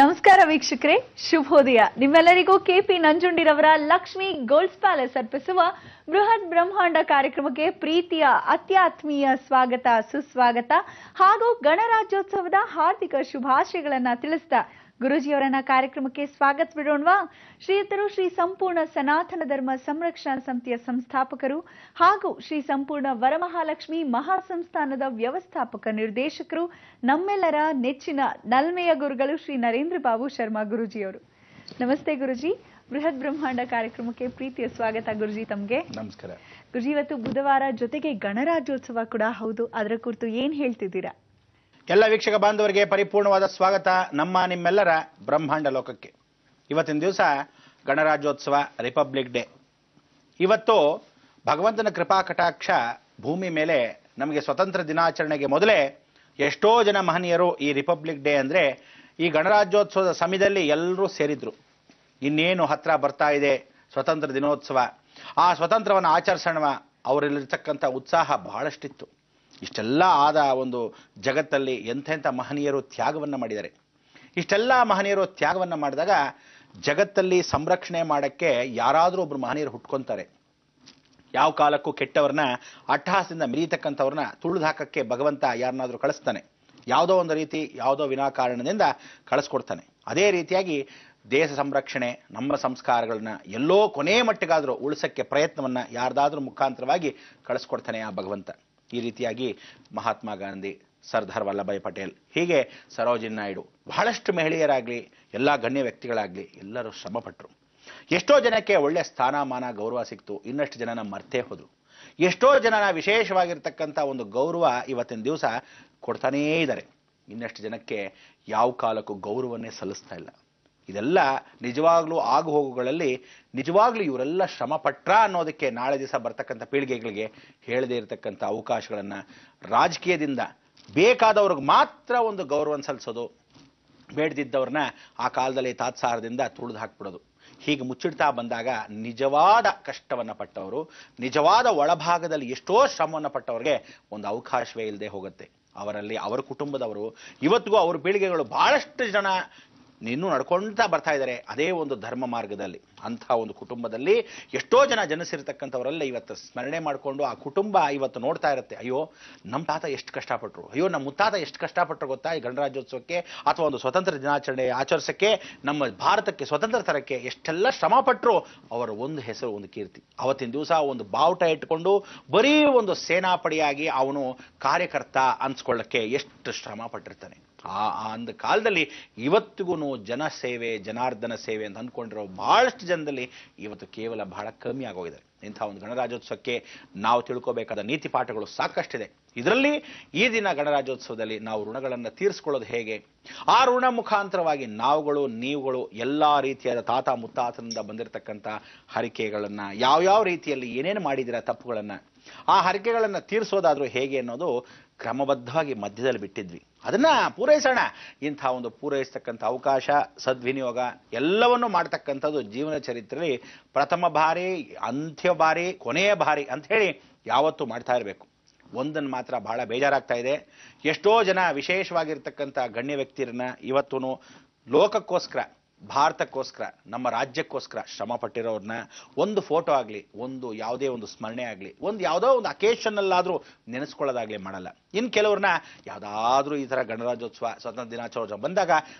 ನಮಸ್ಕಾರ ವೀಕ್ಷಕರೇ, ಶುಭೋದಯ. ನಿಮ್ಮೆಲ್ಲರಿಗೂ ಕೆಪಿ ನಂಜುಂಡಿರವರ ಲಕ್ಷ್ಮಿ ಗೋಲ್ಡ್ಸ್ ಪ್ಯಾಲೇಸ್ ಅರ್ಪಿಸುವ ಬೃಹತ್ ಬ್ರಹ್ಮಾಂಡ ಕಾರ್ಯಕ್ರಮಕ್ಕೆ ಪ್ರೀತಿಯ ಅತ್ಯಾತ್ಮೀಯ ಸ್ವಾಗತ, ಸುಸ್ವಾಗತ ಹಾಗೂ ಗಣರಾಜ್ಯೋತ್ಸವದ ಹಾರ್ದಿಕ ಶುಭಾಶಯಗಳನ್ನ ತಿಳಿಸ್ತಾ ಗುರುಜಿಯವರನ್ನ ಕಾರ್ಯಕ್ರಮಕ್ಕೆ ಸ್ವಾಗತ ಬಿಡೋಣವಾ. ಶ್ರೀಯುತರು ಶ್ರೀ ಸಂಪೂರ್ಣ ಸನಾತನ ಧರ್ಮ ಸಂರಕ್ಷಣಾ ಸಮಿತಿಯ ಸಂಸ್ಥಾಪಕರು ಹಾಗೂ ಶ್ರೀ ಸಂಪೂರ್ಣ ವರಮಹಾಲಕ್ಷ್ಮಿ ಮಹಾಸಂಸ್ಥಾನದ ವ್ಯವಸ್ಥಾಪಕ ನಿರ್ದೇಶಕರು, ನಮ್ಮೆಲ್ಲರ ನೆಚ್ಚಿನ ನಲ್ಮೆಯ ಗುರುಗಳು ಶ್ರೀ ನರೇಂದ್ರ ಬಾಬು ಶರ್ಮಾ ಗುರುಜಿಯವರು. ನಮಸ್ತೆ ಗುರುಜಿ. ಬೃಹತ್ ಬ್ರಹ್ಮಾಂಡ ಕಾರ್ಯಕ್ರಮಕ್ಕೆ ಪ್ರೀತಿಯ ಸ್ವಾಗತ ಗುರುಜಿ ತಮ್ಗೆ. ನಮಸ್ಕಾರ ಗುರುಜಿ. ಇವತ್ತು ಬುಧವಾರ, ಜೊತೆಗೆ ಗಣರಾಜ್ಯೋತ್ಸವ ಕೂಡ ಹೌದು. ಅದರ ಕುರಿತು ಏನ್ ಹೇಳ್ತಿದ್ದೀರಾ? ಎಲ್ಲ ವೀಕ್ಷಕ ಬಾಂಧವರಿಗೆ ಪರಿಪೂರ್ಣವಾದ ಸ್ವಾಗತ ನಮ್ಮ ನಿಮ್ಮೆಲ್ಲರ ಬ್ರಹ್ಮಾಂಡ ಲೋಕಕ್ಕೆ. ಇವತ್ತಿನ ದಿವಸ ಗಣರಾಜ್ಯೋತ್ಸವ, ರಿಪಬ್ಲಿಕ್ ಡೇ. ಇವತ್ತು ಭಗವಂತನ ಕೃಪಾ ಕಟಾಕ್ಷ ಭೂಮಿ ಮೇಲೆ ನಮಗೆ ಸ್ವತಂತ್ರ ದಿನಾಚರಣೆಗೆ ಮೊದಲೇ ಎಷ್ಟೋ ಜನ ಮಹನೀಯರು ಈ ರಿಪಬ್ಲಿಕ್ ಡೇ ಅಂದ್ರೆ ಈ ಗಣರಾಜ್ಯೋತ್ಸವದ ಸಮಯದಲ್ಲಿ ಎಲ್ಲರೂ ಸೇರಿದ್ರು. ಇನ್ನೇನು ಹತ್ರ ಬರ್ತಾ ಇದೆ ಸ್ವತಂತ್ರ ದಿನೋತ್ಸವ, ಆ ಸ್ವತಂತ್ರವನ್ನು ಆಚರಿಸೋಣ. ಅವರಲ್ಲಿರ್ತಕ್ಕಂಥ ಉತ್ಸಾಹ ಬಹಳಷ್ಟಿತ್ತು. ಇಷ್ಟೆಲ್ಲ ಆದ ಒಂದು ಜಗತ್ತಲ್ಲಿ ಎಂಥೆಂಥ ಮಹನೀಯರು ತ್ಯಾಗವನ್ನು ಮಾಡಿದ್ದಾರೆ. ಇಷ್ಟೆಲ್ಲ ಮಹನೀಯರು ತ್ಯಾಗವನ್ನು ಮಾಡಿದಾಗ ಜಗತ್ತಲ್ಲಿ ಸಂರಕ್ಷಣೆ ಮಾಡೋಕ್ಕೆ ಯಾರಾದರೂ ಒಬ್ರು ಮಹನೀಯರು ಹುಟ್ಕೊಂತಾರೆ. ಯಾವ ಕಾಲಕ್ಕೂ ಕೆಟ್ಟವ್ರನ್ನ, ಅಟ್ಟಹಾಸದಿಂದ ಮಿರೀತಕ್ಕಂಥವ್ರನ್ನ ತುಳಿದು ಹಾಕಕ್ಕೆ ಭಗವಂತ ಯಾರನ್ನಾದ್ರೂ ಕಳಿಸ್ತಾನೆ. ಯಾವುದೋ ಒಂದು ರೀತಿ, ಯಾವುದೋ ವಿನಾಕಾರಣದಿಂದ ಕಳಿಸ್ಕೊಡ್ತಾನೆ. ಅದೇ ರೀತಿಯಾಗಿ ದೇಶ ಸಂರಕ್ಷಣೆ, ನಮ್ಮ ಸಂಸ್ಕಾರಗಳನ್ನ ಎಲ್ಲೋ ಕೊನೆ ಮಟ್ಟಿಗಾದರೂ ಉಳಿಸಕ್ಕೆ ಪ್ರಯತ್ನವನ್ನ ಯಾರ್ದಾದ್ರೂ ಮುಖಾಂತರವಾಗಿ ಕಳಿಸ್ಕೊಡ್ತಾನೆ ಆ ಭಗವಂತ. ಈ ರೀತಿಯಾಗಿ ಮಹಾತ್ಮ ಗಾಂಧಿ, ಸರ್ದಾರ್ ವಲ್ಲಭಾಯ್ ಪಟೇಲ್, ಹೀಗೆ ಸರೋಜಿನಿ ನಾಯ್ಡು, ಬಹಳಷ್ಟು ಮಹಿಳೆಯರಾಗ್ಲಿ, ಎಲ್ಲ ಗಣ್ಯ ವ್ಯಕ್ತಿಗಳಾಗ್ಲಿ ಎಲ್ಲರೂ ಶ್ರಮಪಟ್ಟರು. ಎಷ್ಟೋ ಜನಕ್ಕೆ ಒಳ್ಳೆ ಸ್ಥಾನಮಾನ, ಗೌರವ ಸಿಕ್ತು. ಇನ್ನಷ್ಟು ಜನನ ಮರ್ತೇ ಹೋದ್ರು. ಎಷ್ಟೋ ಜನನ ವಿಶೇಷವಾಗಿರ್ತಕ್ಕಂಥ ಒಂದು ಗೌರವ ಇವತ್ತಿನ ದಿವಸ ಕೊಡ್ತಾನೇ ಇದ್ದಾರೆ. ಇನ್ನಷ್ಟು ಜನಕ್ಕೆ ಯಾವ ಕಾಲಕ್ಕೂ ಗೌರವನ್ನೇ ಸಲ್ಲಿಸ್ತಾ ಇಲ್ಲ. ಇದೆಲ್ಲ ನಿಜವಾಗ್ಲೂ ಆಗು ಹೋಗುಗಳಲ್ಲಿ ನಿಜವಾಗ್ಲೂ ಇವರೆಲ್ಲ ಶ್ರಮ ಪಟ್ರ ಅನ್ನೋದಕ್ಕೆ ನಾಳೆ ದಿವಸ ಬರ್ತಕ್ಕಂಥ ಪೀಳಿಗೆಗಳಿಗೆ ಹೇಳದೇ ಇರತಕ್ಕಂಥ ಅವಕಾಶಗಳನ್ನ ರಾಜಕೀಯದಿಂದ ಬೇಕಾದವ್ರಿಗೆ ಮಾತ್ರ ಒಂದು ಗೌರವ ಸಲ್ಲಿಸೋದು, ಬೇಡದಿದ್ದವ್ರನ್ನ ಆ ಕಾಲದಲ್ಲಿ ತಾತ್ಸಾರದಿಂದ ತುಳಿದು ಹಾಕ್ಬಿಡೋದು, ಹೀಗೆ ಮುಚ್ಚಿಡ್ತಾ ಬಂದಾಗ ನಿಜವಾದ ಕಷ್ಟವನ್ನು ಪಟ್ಟವರು, ನಿಜವಾದ ಒಳಭಾಗದಲ್ಲಿ ಎಷ್ಟೋ ಶ್ರಮವನ್ನು ಪಟ್ಟವ್ರಿಗೆ ಒಂದು ಅವಕಾಶವೇ ಇಲ್ಲದೆ ಹೋಗುತ್ತೆ. ಅವರಲ್ಲಿ ಅವರ ಕುಟುಂಬದವರು ಇವತ್ತಿಗೂ ಅವ್ರ ಪೀಳಿಗೆಗಳು ಬಹಳಷ್ಟು ಜನ ಇನ್ನೂ ನಡ್ಕೊಳ್ತಾ ಬರ್ತಾ ಇದ್ದಾರೆ ಅದೇ ಒಂದು ಧರ್ಮ ಮಾರ್ಗದಲ್ಲಿ. ಅಂಥ ಒಂದು ಕುಟುಂಬದಲ್ಲಿ ಎಷ್ಟೋ ಜನ ಜನಿಸಿರ್ತಕ್ಕಂಥವರೆಲ್ಲ ಇವತ್ತು ಸ್ಮರಣೆ ಮಾಡಿಕೊಂಡು ಆ ಕುಟುಂಬ ಇವತ್ತು ನೋಡ್ತಾ ಇರುತ್ತೆ, ಅಯ್ಯೋ ನಮ್ಮ ತಾತ ಎಷ್ಟು ಕಷ್ಟಪಟ್ಟರು, ಅಯ್ಯೋ ನಮ್ಮ ಮುತ್ತಾತ ಎಷ್ಟು ಕಷ್ಟಪಟ್ಟರು ಗೊತ್ತಾ ಈ ಗಣರಾಜ್ಯೋತ್ಸವಕ್ಕೆ ಅಥವಾ ಒಂದು ಸ್ವತಂತ್ರ ದಿನಾಚರಣೆ ಆಚರಿಸಕ್ಕೆ, ನಮ್ಮ ಭಾರತಕ್ಕೆ ಸ್ವತಂತ್ರ ತರಕ್ಕೆ ಎಷ್ಟೆಲ್ಲ ಶ್ರಮ ಪಟ್ಟರು. ಅವರ ಒಂದು ಹೆಸರು, ಒಂದು ಕೀರ್ತಿ. ಅವತ್ತಿನ ದಿವಸ ಒಂದು ಬಾವುಟ ಇಟ್ಕೊಂಡು ಬರೀ ಒಂದು ಸೇನಾಪಡೆಯಾಗಿ ಅವನು ಕಾರ್ಯಕರ್ತ ಅನ್ಸ್ಕೊಳ್ಳಕ್ಕೆ ಎಷ್ಟು ಶ್ರಮ ಪಟ್ಟಿರ್ತಾನೆ. ಆ ಒಂದು ಕಾಲದಲ್ಲಿ ಇವತ್ತಿಗೂ ಜನಸೇವೆ, ಜನಾರ್ದನ ಸೇವೆ ಅಂತ ಅಂದ್ಕೊಂಡಿರೋ ಬಹಳಷ್ಟು ಜನದಲ್ಲಿ ಇವತ್ತು ಕೇವಲ ಬಹಳ ಕಮ್ಮಿ ಆಗೋಗಿದೆ. ಇಂಥ ಒಂದು ಗಣರಾಜ್ಯೋತ್ಸವಕ್ಕೆ ನಾವು ತಿಳ್ಕೋಬೇಕಾದ ನೀತಿ ಪಾಠಗಳು ಸಾಕಷ್ಟಿದೆ. ಇದರಲ್ಲಿ ಈ ದಿನ ಗಣರಾಜ್ಯೋತ್ಸವದಲ್ಲಿ ನಾವು ಋಣಗಳನ್ನು ತೀರಿಸ್ಕೊಳ್ಳೋದು ಹೇಗೆ, ಆ ಋಣ ಮುಖಾಂತರವಾಗಿ ನಾವುಗಳು, ನೀವುಗಳು ಎಲ್ಲ ರೀತಿಯಾದ ತಾತ ಮುತ್ತಾತನಿಂದ ಬಂದಿರತಕ್ಕಂಥ ಹರಿಕೆಗಳನ್ನು ಯಾವ್ಯಾವ ರೀತಿಯಲ್ಲಿ ಏನೇನು ಮಾಡಿದಿರ ತಪ್ಪುಗಳನ್ನು, ಆ ಹರಿಕೆಗಳನ್ನು ತೀರಿಸೋದಾದ್ರೂ ಹೇಗೆ ಅನ್ನೋದು ಕ್ರಮಬದ್ಧವಾಗಿ ಮಧ್ಯದಲ್ಲಿ ಬಿಟ್ಟಿದ್ವಿ. ಅದನ್ನ ಪೂರೈಸೋಣ. ಇಂಥ ಒಂದು ಪೂರೈಸ್ತಕ್ಕಂಥ ಅವಕಾಶ, ಸದ್ವಿನಿಯೋಗ ಎಲ್ಲವನ್ನೂ ಮಾಡ್ತಕ್ಕಂಥದ್ದು ಜೀವನ ಚರಿತ್ರೆಯಲ್ಲಿ ಪ್ರಥಮ ಬಾರಿ, ಅಂತ್ಯ ಬಾರಿ, ಕೊನೆಯ ಬಾರಿ ಅಂತ ಹೇಳಿ ಯಾವತ್ತೂ ಮಾಡ್ತಾ ಇರಬೇಕು. ಒಂದನ್ನು ಮಾತ್ರ ಬಹಳ ಬೇಜಾರಾಗ್ತಾ ಇದೆ. ಎಷ್ಟೋ ಜನ ವಿಶೇಷವಾಗಿರ್ತಕ್ಕಂಥ ಗಣ್ಯ ವ್ಯಕ್ತಿರನ್ನ ಇವತ್ತು ಲೋಕಕ್ಕೋಸ್ಕರ, ಭಾರತಕ್ಕೋಸ್ಕರ, ನಮ್ಮ ರಾಜ್ಯಕ್ಕೋಸ್ಕರ ಶ್ರಮ ಪಟ್ಟಿರೋರನ್ನ ಒಂದು ಫೋಟೋ ಆಗಲಿ, ಒಂದು ಯಾವುದೇ ಒಂದು ಸ್ಮರಣೆ ಆಗಲಿ, ಯಾವುದೋ ಒಂದು ಅಕೇಶನಲ್ಲಾದರೂ ನೆನೆಸ್ಕೊಳ್ಳೋದಾಗ್ಲಿ ಮಾಡಲ್ಲ. ಇನ್ನು ಕೆಲವ್ರನ್ನ ಯಾವುದಾದ್ರೂ ಈ ಥರ ಗಣರಾಜ್ಯೋತ್ಸವ, ಸ್ವತಂತ್ರ ದಿನಾಚರಣೆ ಬಂದಾಗ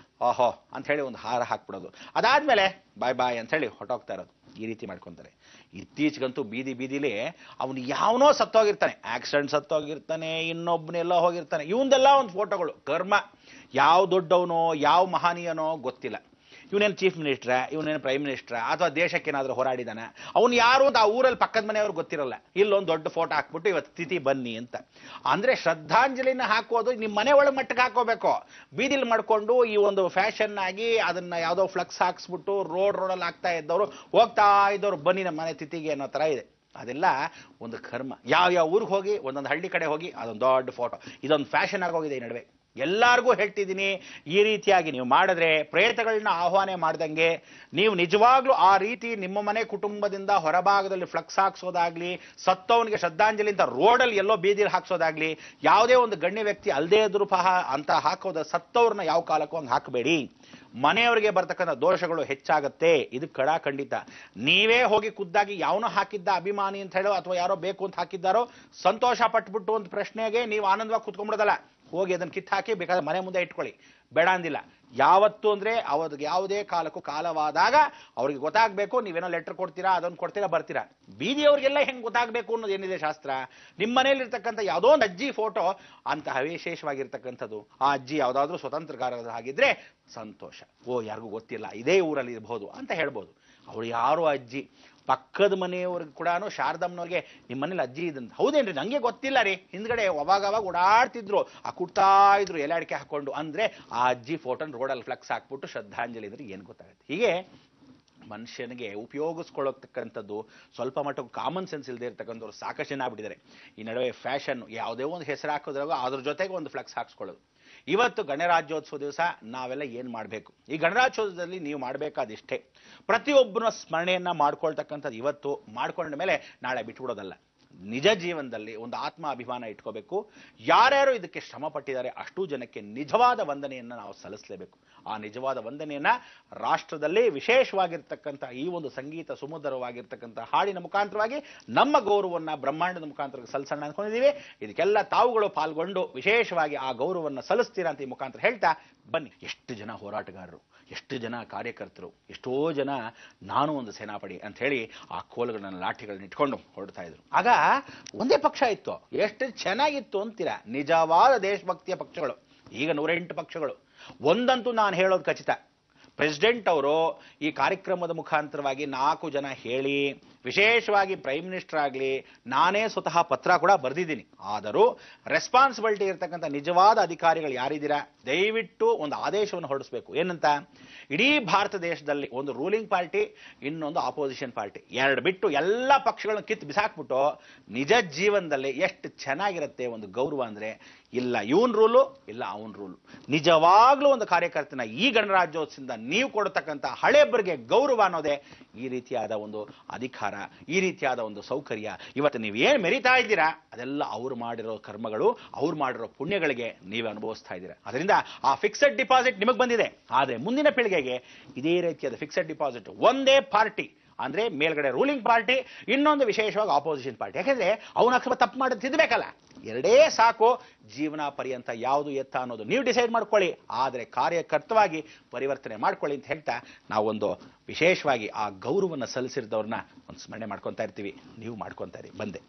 ಓಹೋ ಅಂತ ಹೇಳಿ ಒಂದು ಹಾರ ಹಾಕ್ಬಿಡೋದು, ಅದಾದ್ಮೇಲೆ ಬಾಯ್ ಬಾಯ್ ಅಂತ ಹೇಳಿ ಹೊಟ್ಟೋಗ್ತಾ ಇರೋದು, ಈ ರೀತಿ ಮಾಡ್ಕೊತಾರೆ. ಇತ್ತೀಚೆಗಂತೂ ಬೀದಿಲಿ ಅವನು ಯಾವನೋ ಸತ್ತೋಗಿರ್ತಾನೆ, ಆಕ್ಸಿಡೆಂಟ್ ಸತ್ತೋಗಿರ್ತಾನೆ, ಇನ್ನೊಬ್ಬನೆಲ್ಲ ಹೋಗಿರ್ತಾನೆ, ಇವಂದೆಲ್ಲ ಒಂದು ಫೋಟೋಗಳು. ಕರ್ಮ, ಯಾವ ದೊಡ್ಡವನೋ ಯಾವ ಮಹನೀಯನೋ ಗೊತ್ತಿಲ್ಲ. ಇವನೇನು ಚೀಫ್ ಮಿನಿಸ್ಟ್ರ, ಇವನೇನು ಪ್ರೈಮ್ ಮಿನಿಸ್ಟ್ರ, ಅಥವಾ ದೇಶಕ್ಕೇನಾದ್ರೂ ಹೋರಾಡಿದಾನ, ಅವನು ಯಾರು ಅಂತ ಆ ಊರಲ್ಲಿ ಪಕ್ಕದ ಮನೆಯವ್ರಿಗೆ ಗೊತ್ತಿರಲ್ಲ. ಇಲ್ಲೊಂದು ದೊಡ್ಡ ಫೋಟೋ ಹಾಕ್ಬಿಟ್ಟು ಇವತ್ತು ತಿಥಿ ಬನ್ನಿ ಅಂತ ಅಂದ್ರೆ ಶ್ರದ್ಧಾಂಜಲಿನ ಹಾಕೋದು ನಿಮ್ಮ ಮನೆ ಒಳಗೆ ಮಟ್ಟಕ್ಕೆ ಹಾಕೋಬೇಕು. ಬೀದಿಲಿ ಮಾಡ್ಕೊಂಡು ಈ ಒಂದು ಫ್ಯಾಷನ್ ಆಗಿ ಅದನ್ನ ಯಾವುದೋ ಫ್ಲಕ್ಸ್ ಹಾಕ್ಸ್ಬಿಟ್ಟು ರೋಡಲ್ಲಿ ಹಾಕ್ತಾ ಇದ್ದವರು, ಹೋಗ್ತಾ ಇದ್ದವ್ರು ಬನ್ನಿ ನಮ್ಮ ಮನೆ ತಿಥಿಗೆ ಅನ್ನೋ ಥರ ಇದೆ. ಅದೆಲ್ಲ ಒಂದು ಕರ್ಮ. ಯಾವ ಊರಿಗೆ ಹೋಗಿ, ಒಂದೊಂದು ಹಳ್ಳಿ ಕಡೆ ಹೋಗಿ ಅದೊಂದು ದೊಡ್ಡ ಫೋಟೋ, ಇದೊಂದು ಫ್ಯಾಷನ್ ಆಗೋಗಿದೆ ಈ ನಡುವೆ. ಎಲ್ಲರಿಗೂ ಹೇಳ್ತಿದ್ದೀನಿ, ಈ ರೀತಿಯಾಗಿ ನೀವು ಮಾಡಿದ್ರೆ ಪ್ರೇತಗಳನ್ನ ಆಹ್ವಾನ ಮಾಡ್ದಂಗೆ, ನೀವು ನಿಜವಾಗ್ಲೂ ಆ ರೀತಿ ನಿಮ್ಮ ಮನೆ ಕುಟುಂಬದಿಂದ ಹೊರಭಾಗದಲ್ಲಿ ಫ್ಲಕ್ಸ್ ಹಾಕ್ಸೋದಾಗ್ಲಿ, ಸತ್ತವನಿಗೆ ಶ್ರದ್ಧಾಂಜಲಿ ಅಂತ ರೋಡಲ್ಲಿ ಎಲ್ಲೋ ಬೀದಿಲಿ ಹಾಕ್ಸೋದಾಗ್ಲಿ, ಯಾವುದೇ ಒಂದು ಗಣ್ಯ ವ್ಯಕ್ತಿ ಅಲ್ಲದೇ ಇದ್ರೂ ಅಂತ ಹಾಕೋದ ಸತ್ತವ್ರನ್ನ ಯಾವ ಕಾಲಕ್ಕೂ ಹಂಗೆ ಹಾಕಬೇಡಿ. ಮನೆಯವರಿಗೆ ಬರ್ತಕ್ಕಂಥ ದೋಷಗಳು ಹೆಚ್ಚಾಗತ್ತೆ. ಇದು ಖಂಡಿತ. ನೀವೇ ಹೋಗಿ ಖುದ್ದಾಗಿ ಯಾವನೋ ಹಾಕಿದ್ದ ಅಭಿಮಾನಿ ಅಂತ ಹೇಳೋ ಅಥವಾ ಯಾರೋ ಬೇಕು ಅಂತ ಹಾಕಿದ್ದಾರೋ ಸಂತೋಷ ಪಟ್ಬಿಟ್ಟು ಒಂದು ಪ್ರಶ್ನೆಗೆ ನೀವು ಆನಂದವಾಗಿ ಕುತ್ಕೊಂಡ್ಬಿಡೋದಲ್ಲ. ಹೋಗಿ ಅದನ್ನು ಕಿತ್ತು ಹಾಕಿ ಬೇಕಾದ್ರೆ ಮನೆ ಮುಂದೆ ಇಟ್ಕೊಳ್ಳಿ, ಬೇಡ ಅಂದಿಲ್ಲ. ಯಾವತ್ತು ಅಂದ್ರೆ ಅವ್ರಿಗೆ ಯಾವುದೇ ಕಾಲಕ್ಕೂ ಕಾಲವಾದಾಗ ಅವ್ರಿಗೆ ಗೊತ್ತಾಗಬೇಕು. ನೀವೇನೋ ಲೆಟರ್ ಕೊಡ್ತೀರಾ, ಅದನ್ನು ಕೊಡ್ತೀರಾ, ಬರ್ತೀರಾ. ಬೀದಿಯವ್ರಿಗೆಲ್ಲ ಹೆಂಗೆ ಗೊತ್ತಾಗಬೇಕು ಅನ್ನೋದು ಏನಿದೆ ಶಾಸ್ತ್ರ. ನಿಮ್ಮ ಮನೇಲಿರ್ತಕ್ಕಂಥ ಯಾವುದೋ ಒಂದು ಅಜ್ಜಿ ಫೋಟೋ ಅಂತಹ ವಿಶೇಷವಾಗಿರ್ತಕ್ಕಂಥದ್ದು, ಆ ಅಜ್ಜಿ ಯಾವುದಾದ್ರೂ ಸ್ವತಂತ್ರಗಾರರ ಹಾಗಿದ್ರೆ ಸಂತೋಷ. ಯಾರಿಗೂ ಗೊತ್ತಿಲ್ಲ, ಇದೇ ಊರಲ್ಲಿ ಇರಬಹುದು ಅಂತ ಹೇಳ್ಬೋದು. ಅವ್ರು ಯಾರೋ ಅಜ್ಜಿ, ಪಕ್ಕದ ಮನೆಯವ್ರಿಗೆ ಕೂಡ ಶಾರದಮ್ಮನವ್ರಿಗೆ ನಿಮ್ಮ ಮನೇಲಿ ಅಜ್ಜಿ ಇದಂತ. ಹೌದೇನ್ರಿ, ನಂಗೆ ಗೊತ್ತಿಲ್ಲ ರೀ, ಹಿಂದ್ಗಡೆ ಅವಾಗ ಓಡಾಡ್ತಿದ್ರು, ಕುಡ್ತಾ ಇದ್ರು ಎಲೆ ಅಡಿಕೆ ಹಾಕೊಂಡು ಅಂದ್ರೆ ಆ ಅಜ್ಜಿ ಫೋಟೋನ ರೋಡಲ್ಲಿ ಫ್ಲೆಕ್ಸ್ ಹಾಕ್ಬಿಟ್ಟು ಶ್ರದ್ಧಾಂಜಲಿ ಅಂದ್ರೆ ಏನು ಗೊತ್ತಾಗುತ್ತೆ. ಹೀಗೆ ಮನುಷ್ಯನಿಗೆ ಉಪಯೋಗಿಸ್ಕೊಳ್ಳತಕ್ಕಂಥದ್ದು ಸ್ವಲ್ಪ ಮಟ್ಟಕ್ಕೆ ಕಾಮನ್ ಸೆನ್ಸ್ ಇಲ್ಲದೆ ಇರ್ತಕ್ಕಂಥವ್ರು ಸಾಕಷ್ಟು ಜನ ಆಗ್ಬಿಟ್ಟಿದ್ದಾರೆ. ಈ ನಡುವೆ ಫ್ಯಾಷನ್, ಯಾವುದೇ ಒಂದು ಹೆಸರು ಹಾಕೋದ್ರಾಗ ಅದ್ರ ಜೊತೆಗೆ ಒಂದು ಫ್ಲೆಕ್ಸ್ ಹಾಕ್ಸ್ಕೊಳ್ಳೋದು. ಇವತ್ತು ಗಣರಾಜ್ಯೋತ್ಸವ ದಿವಸ ನಾವೆಲ್ಲ ಏನು ಮಾಡಬೇಕು? ಈ ಗಣರಾಜ್ಯೋತ್ಸವದಲ್ಲಿ ನೀವು ಮಾಡಬೇಕಾದಿಷ್ಟೇ, ಪ್ರತಿಯೊಬ್ಬನ ಸ್ಮರಣೆಯನ್ನ ಮಾಡ್ಕೊಳ್ತಕ್ಕಂಥದ್ದು. ಇವತ್ತು ಮಾಡ್ಕೊಂಡ ಮೇಲೆ ನಾಳೆ ಬಿಟ್ಬಿಡೋದಲ್ಲ. ನಿಜ ಜೀವನದಲ್ಲಿ ಒಂದು ಆತ್ಮಾಭಿಮಾನ ಇಟ್ಕೋಬೇಕು. ಯಾರ್ಯಾರು ಇದಕ್ಕೆ ಶ್ರಮ ಪಟ್ಟಿದ್ದಾರೆ ಅಷ್ಟೂ ಜನಕ್ಕೆ ನಿಜವಾದ ವಂದನೆಯನ್ನು ನಾವು ಸಲ್ಲಿಸಲೇಬೇಕು. ಆ ನಿಜವಾದ ವಂದನೆಯನ್ನ ರಾಷ್ಟ್ರದಲ್ಲಿ ವಿಶೇಷವಾಗಿರ್ತಕ್ಕಂಥ ಈ ಒಂದು ಸಂಗೀತ ಸುಮಧುರವಾಗಿರ್ತಕ್ಕಂಥ ಹಾಡಿನ ಮುಖಾಂತರವಾಗಿ ನಮ್ಮ ಗೌರವವನ್ನು ಬ್ರಹ್ಮಾಂಡದ ಮುಖಾಂತರ ಸಲ್ಲಿಸೋಣ ಅಂದ್ಕೊಂಡಿದ್ದೀವಿ. ಇದಕ್ಕೆಲ್ಲ ತಾವುಗಳು ಪಾಲ್ಗೊಂಡು ವಿಶೇಷವಾಗಿ ಆ ಗೌರವವನ್ನು ಸಲ್ಲಿಸ್ತೀರಾ ಅಂತ ಈ ಮುಖಾಂತರ ಹೇಳ್ತಾ ಬನ್ನಿ. ಎಷ್ಟು ಜನ ಹೋರಾಟಗಾರರು, ಎಷ್ಟು ಜನ ಕಾರ್ಯಕರ್ತರು, ಎಷ್ಟೋ ಜನ ನಾನು ಒಂದು ಸೇನಾಪಡೆ ಅಂತ ಹೇಳಿ ಆ ಕೋಲುಗಳನ್ನ ಲಾಠಿಗಳನ್ನ ಇಟ್ಕೊಂಡು ಹೊರಡ್ತಾ ಇದ್ರು. ಆಗ ಒಂದೇ ಪಕ್ಷ ಇತ್ತು, ಎಷ್ಟು ಚೆನ್ನಾಗಿತ್ತು ಅಂತೀರಾ. ನಿಜವಾದ ದೇಶಭಕ್ತಿಯ ಪಕ್ಷಗಳು. ಈಗ 108 ಪಕ್ಷಗಳು. ಒಂದಂತೂ ನಾನು ಹೇಳೋದು ಖಚಿತ, ಪ್ರೆಸಿಡೆಂಟ್ ಅವರು ಈ ಕಾರ್ಯಕ್ರಮದ ಮುಖಾಂತರವಾಗಿ 4 ಜನ ಹೇಳಿ, ವಿಶೇಷವಾಗಿ ಪ್ರೈಮ್ ಮಿನಿಸ್ಟರ್ ಆಗಲಿ, ನಾನೇ ಸ್ವತಃ ಪತ್ರ ಕೂಡ ಬರೆದಿದ್ದೀನಿ. ಆದರೂ ರೆಸ್ಪಾನ್ಸಿಬಿಲಿಟಿ ಇರತಕ್ಕಂಥ ನಿಜವಾದ ಅಧಿಕಾರಿಗಳು ಯಾರಿದ್ದೀರಾ, ದಯವಿಟ್ಟು ಒಂದು ಆದೇಶವನ್ನು ಹೊರಡಿಸಬೇಕು. ಏನಂತ, ಇಡೀ ಭಾರತ ದೇಶದಲ್ಲಿ ಒಂದು ರೂಲಿಂಗ್ ಪಾರ್ಟಿ, ಇನ್ನೊಂದು ಆಪೋಸಿಷನ್ ಪಾರ್ಟಿ, ಎರಡು ಬಿಟ್ಟು ಎಲ್ಲ ಪಕ್ಷಗಳನ್ನು ಕಿತ್ತು ಬಿಸಾಕ್ಬಿಟ್ಟು ನಿಜ ಜೀವನದಲ್ಲಿ ಎಷ್ಟು ಚೆನ್ನಾಗಿರುತ್ತೆ ಒಂದು ಗೌರವ ಅಂದ್ರೆ, ಇಲ್ಲ ಇವನ್ ರೂಲು ಇಲ್ಲ ಅವನ್ ರೂಲು. ನಿಜವಾಗ್ಲೂ ಒಂದು ಕಾರ್ಯಕರ್ತನ ಈ ಗಣರಾಜ್ಯೋತ್ಸವದಿಂದ ನೀವು ಕೊಡತಕ್ಕಂಥ ಹಳೆಬ್ಬರಿಗೆ ಗೌರವ ಅನ್ನೋದೇ ಈ ರೀತಿಯಾದ ಒಂದು ಅಧಿಕಾರ, ಈ ರೀತಿಯಾದ ಒಂದು ಸೌಕರ್ಯ. ಇವತ್ತು ನೀವು ಏನು ಮೆರಿತಾ ಇದ್ದೀರಾ ಅದೆಲ್ಲ ಅವ್ರು ಮಾಡಿರೋ ಕರ್ಮಗಳು, ಅವ್ರು ಮಾಡಿರೋ ಪುಣ್ಯಗಳಿಗೆ ನೀವು ಅನುಭವಿಸ್ತಾ ಇದ್ದೀರಾ. ಅದರಿಂದ ಆ ಫಿಕ್ಸೆಡ್ ಡಿಪಾಸಿಟ್ ನಿಮಗೆ ಬಂದಿದೆ. ಆದರೆ ಮುಂದಿನ ಪೀಳಿಗೆಗೆ ಇದೇ ರೀತಿಯಾದ ಫಿಕ್ಸೆಡ್ ಡಿಪಾಸಿಟ್ ಒಂದೇ ಪಾರ್ಟಿ ಅಂದ್ರೆ ಮೇಲ್ಗಡೆ ರೂಲಿಂಗ್ ಪಾರ್ಟಿ, ಇನ್ನೊಂದು ವಿಶೇಷವಾಗಿ ಆಪೋಸಿಷನ್ ಪಾರ್ಟಿ. ಯಾಕಂದ್ರೆ ಅವನ ಅಕಸ್ಮಾತ್ ತಪ್ಪು ಮಾಡೋದು ತಿದ್ದಬೇಕಲ್ಲ. ಎರಡೇ ಸಾಕು, ಜೀವನ ಪರ್ಯಂತ ಯಾವುದು ಎತ್ತ ಅನ್ನೋದು ನೀವು ಡಿಸೈಡ್ ಮಾಡ್ಕೊಳ್ಳಿ, ಆದರೆ ಕಾರ್ಯಕರ್ತವಾಗಿ ಪರಿವರ್ತನೆ ಮಾಡ್ಕೊಳ್ಳಿ ಅಂತ ಹೇಳ್ತಾ ನಾವೊಂದು ವಿಶೇಷವಾಗಿ ಆ ಗೌರವವನ್ನು ಸಲ್ಲಿಸಿದವ್ರನ್ನ ಒಂದು ಸ್ಮರಣೆ ಮಾಡ್ಕೊತಾ ಇರ್ತೀವಿ. ನೀವು ಮಾಡ್ಕೊತಾ ಇರಿ. ಬಂದೆ.